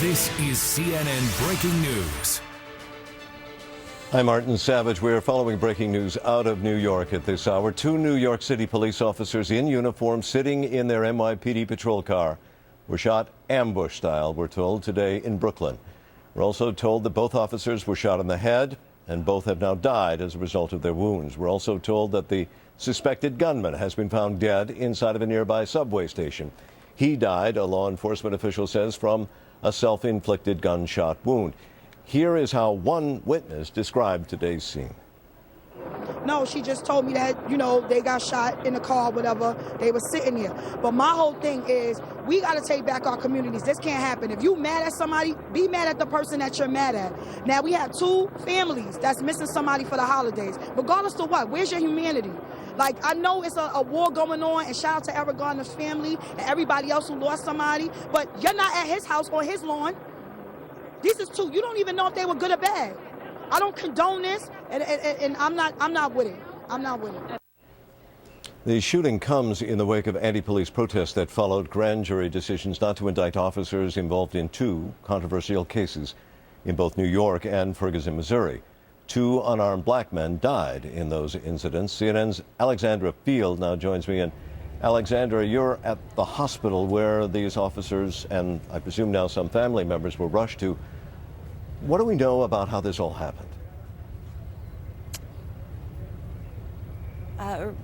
This is CNN Breaking News. I'm Martin Savage. We're following breaking news out of New York at this hour. 2 New York City police officers in uniform sitting in their NYPD patrol car were shot ambush style, we're told, today in Brooklyn. We're also told that both officers were shot in the head and both have now died as a result of their wounds. We're also told that the suspected gunman has been found dead inside of a nearby subway station. He died, a law enforcement official says, from a self-inflicted gunshot wound. Here is how one witness described today's scene. No, she just told me that, they got shot in the car, whatever. They were sitting there. But my whole thing is, we got to take back our communities. This can't happen. If you mad at somebody, be mad at the person that you're mad at. Now, we have 2 families that's missing somebody for the holidays. Regardless of what, where's your humanity? Like, I know it's a war going on, and shout out to Eric Garner's family and everybody else who lost somebody, but you're not at his house or his lawn. These is 2. You don't even know if they were good or bad. I don't condone this, and I'm not with it. I'm not with it. The shooting comes in the wake of anti-police protests that followed grand jury decisions not to indict officers involved in 2 controversial cases in both New York and Ferguson, Missouri. 2 unarmed black men died in those incidents. CNN's Alexandra Field now joins me. And Alexandra, you're at the hospital where these officers and I presume now some family members were rushed to. What do we know about how this all happened?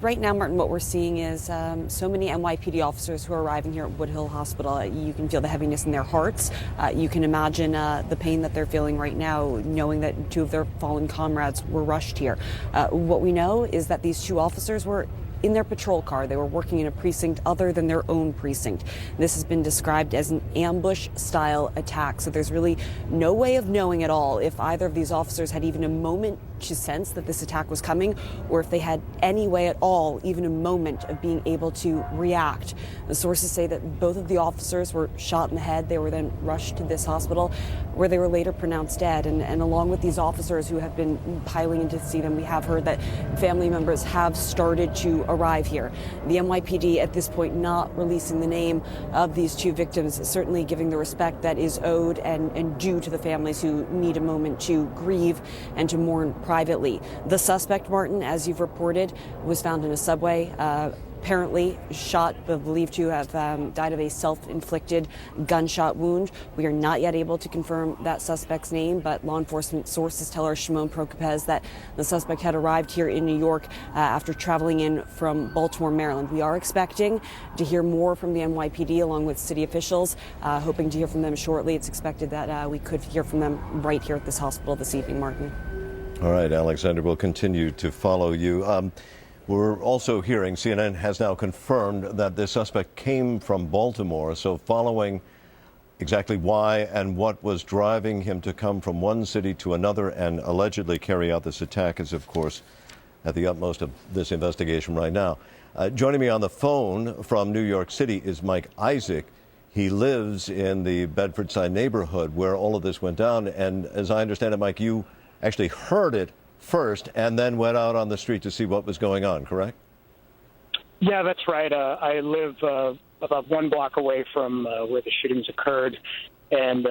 Right now, Martin, what we're seeing is so many NYPD officers who are arriving here at Woodhill Hospital. You can feel the heaviness in their hearts. You can imagine the pain that they're feeling right now, knowing that 2 of their fallen comrades were rushed here. What we know is that these 2 officers were in their patrol car. They were working in a precinct other than their own precinct. This has been described as an ambush-style attack, so there's really no way of knowing at all if either of these officers had even a moment to sense that this attack was coming, or if they had any way at all, even a moment, of being able to react. The sources say that both of the officers were shot in the head. They were then rushed to this hospital, where they were later pronounced dead. And along with these officers who have been piling in to see them, we have heard that family members have started to arrive here. The NYPD at this point not releasing the name of these 2 victims, certainly giving the respect that is owed and due to the families who need a moment to grieve and to mourn privately. The suspect, Martin, as you've reported, was found in a subway, apparently shot, but believed to have died of a self-inflicted gunshot wound. We are not yet able to confirm that suspect's name, but law enforcement sources tell our Shimon Prokopez that the suspect had arrived here in New York after traveling in from Baltimore, Maryland. We are expecting to hear more from the NYPD along with city officials, hoping to hear from them shortly. It's expected that we could hear from them right here at this hospital this evening, Martin. All right, Alexander, we'll continue to follow you. We're also hearing CNN has now confirmed that the suspect came from Baltimore. So following exactly why and what was driving him to come from one city to another and allegedly carry out this attack is, of course, at the utmost of this investigation right now. Joining me on the phone from New York City is Mike Isaac. He lives in the Bedford-side neighborhood where all of this went down. And as I understand it, Mike, you actually heard it first and then went out on the street to see what was going on, correct? Yeah, that's right. I live about 1 block away from where the shootings occurred, and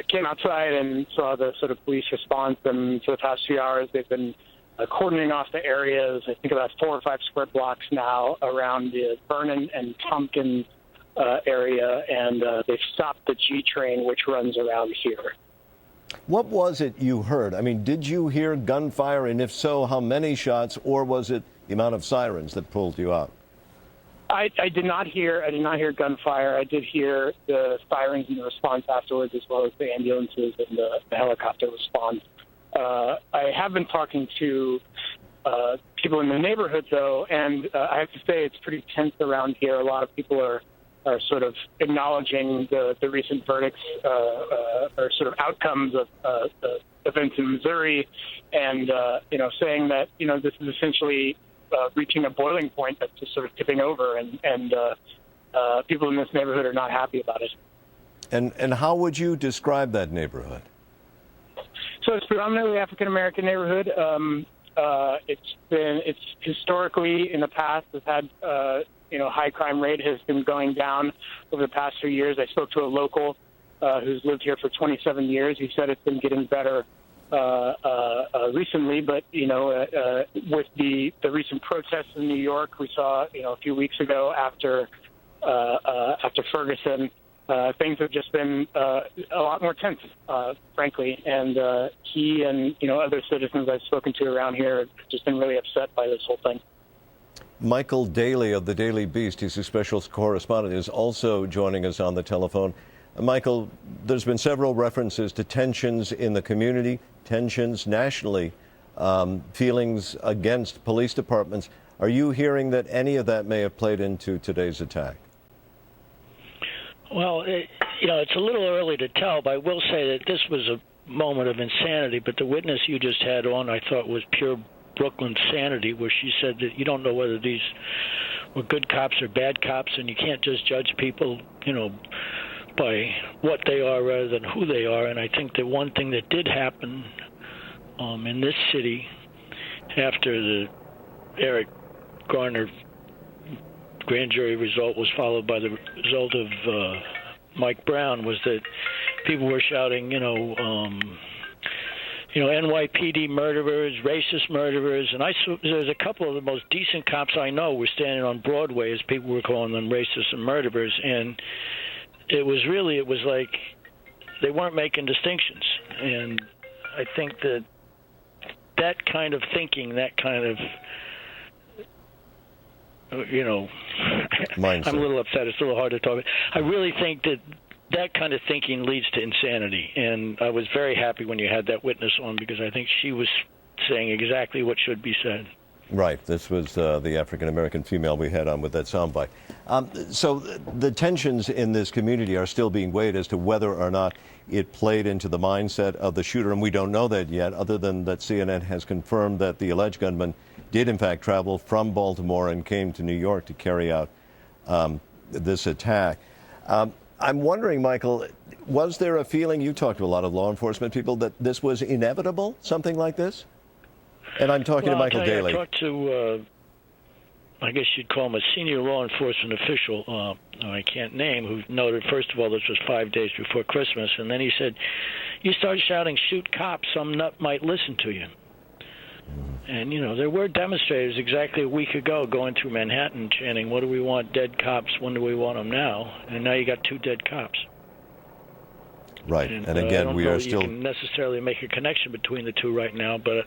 came outside and saw the sort of police response. And for the past few hours, they've been cordoning off the areas, I think about 4 or 5 square blocks now around the Vernon and Tompkins area, and they've stopped the G train, which runs around here. What was it you heard? I mean, did you hear gunfire, and if so, how many shots, or was it the amount of sirens that pulled you out? I did not hear gunfire. I did hear the sirens and the response afterwards, as well as the ambulances and the helicopter response. I have been talking to people in the neighborhood, though, and I have to say it's pretty tense around here. A lot of people are sort of acknowledging the recent verdicts or sort of outcomes of the events in Missouri, and saying that this is essentially reaching a boiling point that's just sort of tipping over, and people in this neighborhood are not happy about it. And how would you describe that neighborhood? So it's predominantly African American neighborhood. It's historically in the past has had high crime rate has been going down over the past few years. I spoke to a local who's lived here for 27 years. He said it's been getting better recently, but with the recent protests in New York, we saw a few weeks ago after Ferguson, things have just been a lot more tense, frankly. And he and other citizens I've spoken to around here have just been really upset by this whole thing. Michael Daly of the Daily Beast, he's a special correspondent, is also joining us on the telephone. Michael, there's been several references to tensions in the community, tensions nationally, feelings against police departments. Are you hearing that any of that may have played into today's attack? Well, it's a little early to tell, but I will say that this was a moment of insanity. But the witness you just had on, I thought, was pure Brooklyn sanity, where she said that you don't know whether these were good cops or bad cops, and you can't just judge people, by what they are rather than who they are. And I think that one thing that did happen in this city after the Eric Garner grand jury result was followed by the result of Mike Brown was that people were shouting, NYPD murderers, racist murderers. And there's a couple of the most decent cops I know were standing on Broadway as people were calling them racists and murderers. And it was like they weren't making distinctions. And I think that kind of thinking, that kind of, Mindset. I'm a little upset. It's a little hard to talk about. I really think that kind of thinking leads to insanity. And I was very happy when you had that witness on, because I think she was saying exactly what should be said. Right. This was the African-American female we had on with that soundbite. So the tensions in this community are still being weighed as to whether or not it played into the mindset of the shooter, and we don't know that yet, other than that CNN has confirmed that the alleged gunman did, in fact, travel from Baltimore and came to New York to carry out this attack. I'm wondering, Michael, was there a feeling, you talked to a lot of law enforcement people, that this was inevitable, something like this? And I'm talking to Michael Daly. I talked to, I guess you'd call him a senior law enforcement official, I can't name, who noted, first of all, this was 5 days before Christmas. And then he said, you start shouting, shoot cops, some nut might listen to you. And, there were demonstrators exactly a week ago going through Manhattan chanting, what do we want, dead cops, when do we want them now? And now you got 2 dead cops. Right. And again, we are still... You can necessarily make a connection between the two right now, but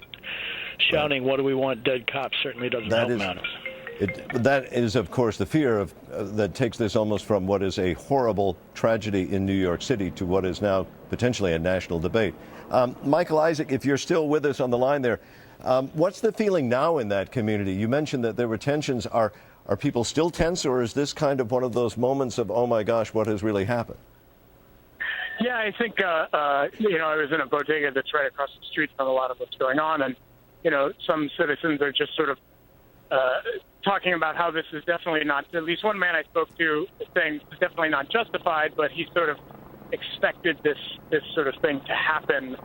shouting, what do we want, dead cops, certainly doesn't help matters. That is, of course, the fear that takes this almost from what is a horrible tragedy in New York City to what is now potentially a national debate. Michael Isaac, if you're still with us on the line there, what's the feeling now in that community? You mentioned that there were tensions. Are people still tense, or is this kind of one of those moments of, oh my gosh, what has really happened? Yeah, I think, I was in a bodega that's right across the street from a lot of what's going on. And, some citizens are just sort of talking about how this is definitely not, at least one man I spoke to is saying it's definitely not justified, but he sort of expected this sort of thing to happen,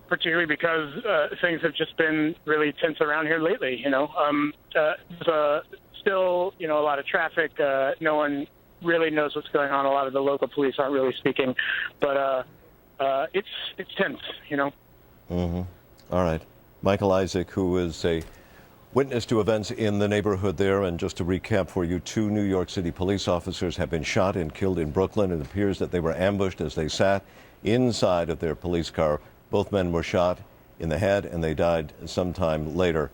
particularly because things have just been really tense around here lately, There's still, a lot of traffic. No one really knows what's going on. A lot of the local police aren't really speaking, but it's tense, Mm-hmm. All right. Michael Isaac, who is a witness to events in the neighborhood there. And just to recap for you, 2 New York City police officers have been shot and killed in Brooklyn. It appears that they were ambushed as they sat inside of their police car. Both men were shot in the head, and they died sometime later.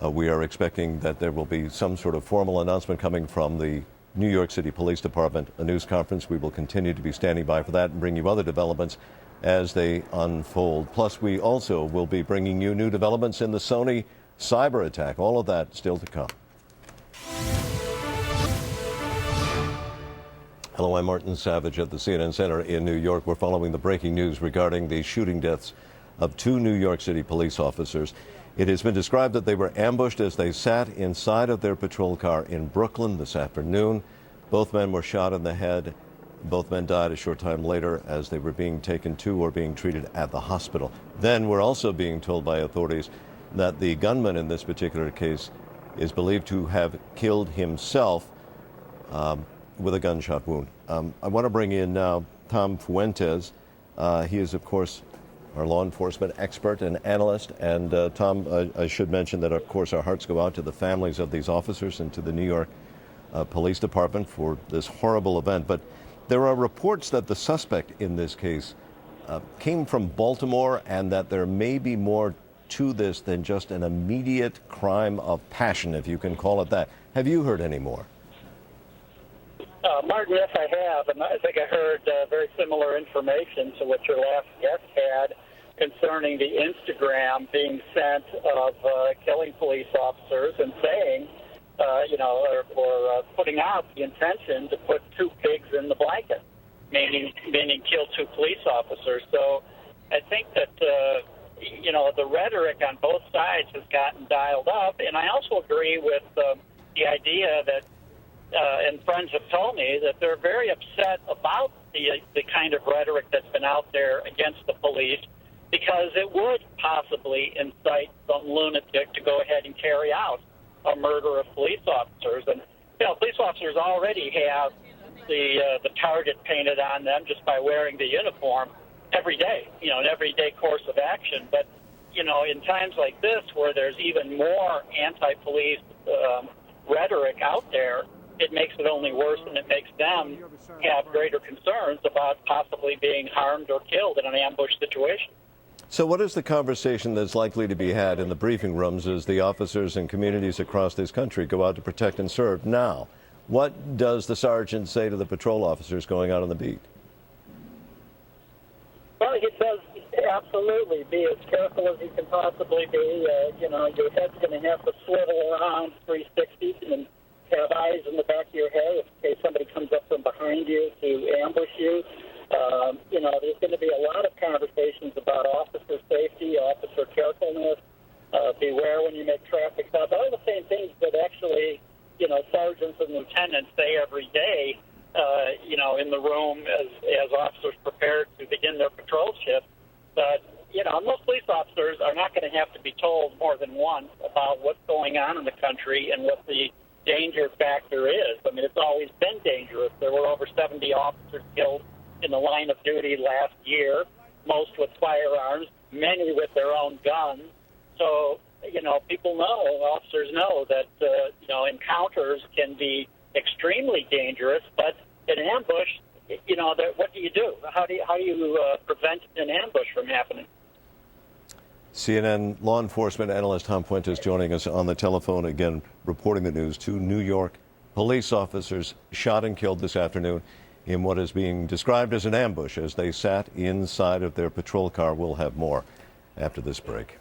We are expecting that there will be some sort of formal announcement coming from the New York City Police Department, a news conference. We will continue to be standing by for that and bring you other developments as they unfold. Plus, we also will be bringing you new developments in the Sony cyber attack. All of that still to come. Hello, I'm Martin Savage at the CNN Center in New York. We're following the breaking news regarding the shooting deaths of 2 New York City police officers. It has been described that they were ambushed as they sat inside of their patrol car in Brooklyn this afternoon. Both men were shot in the head. Both men died a short time later as they were being taken to or being treated at the hospital. Then we're also being told by authorities that the gunman in this particular case is believed to have killed himself with a gunshot wound. I want to bring in now Tom Fuentes. He is, of course, our law enforcement expert and analyst. And Tom, I should mention that, of course, our hearts go out to the families of these officers and to the New York Police Department for this horrible event. But there are reports that the suspect in this case came from Baltimore and that there may be more to this than just an immediate crime of passion, if you can call it that. Have you heard any more? Martin, yes, I have, and I think I heard very similar information to what your last guest had concerning the Instagram being sent of killing police officers and saying, or putting out the intention to put 2 pigs in the blanket, meaning kill 2 police officers. So I think that, the rhetoric on both sides has gotten dialed up, and I also agree with the idea that and friends have told me that they're very upset about the kind of rhetoric that's been out there against the police, because it would possibly incite some lunatic to go ahead and carry out a murder of police officers. And police officers already have the target painted on them just by wearing the uniform every day, an everyday course of action. But in times like this, where there's even more anti-police rhetoric out there, it makes it only worse, and it makes them have greater concerns about possibly being harmed or killed in an ambush situation. So what is the conversation that's likely to be had in the briefing rooms as the officers and communities across this country go out to protect and serve now? What does the sergeant say to the patrol officers going out on the beat? Well, he says absolutely be as careful as you can possibly be. Your head's going to have to swivel around 360 and have eyes in the back of your head in case somebody comes up from behind you to ambush you. There's going to be a lot of conversations about officer safety, officer carefulness, beware when you make traffic stops. All the same things that actually, sergeants and lieutenants say every day, in the room as officers prepare to begin their patrol shift. But, most police officers are not going to have to be told more than once about what's going on in the country and what the danger factor is. I mean, it's always been dangerous. There were over 70 officers killed in the line of duty last year, most with firearms, many with their own guns. So, people know, officers know that, encounters can be extremely dangerous, but an ambush, what do you do? How do you prevent an ambush from happening? CNN law enforcement analyst Tom Fuentes joining us on the telephone again, reporting the news. 2 New York police officers shot and killed this afternoon in what is being described as an ambush as they sat inside of their patrol car. We'll have more after this break.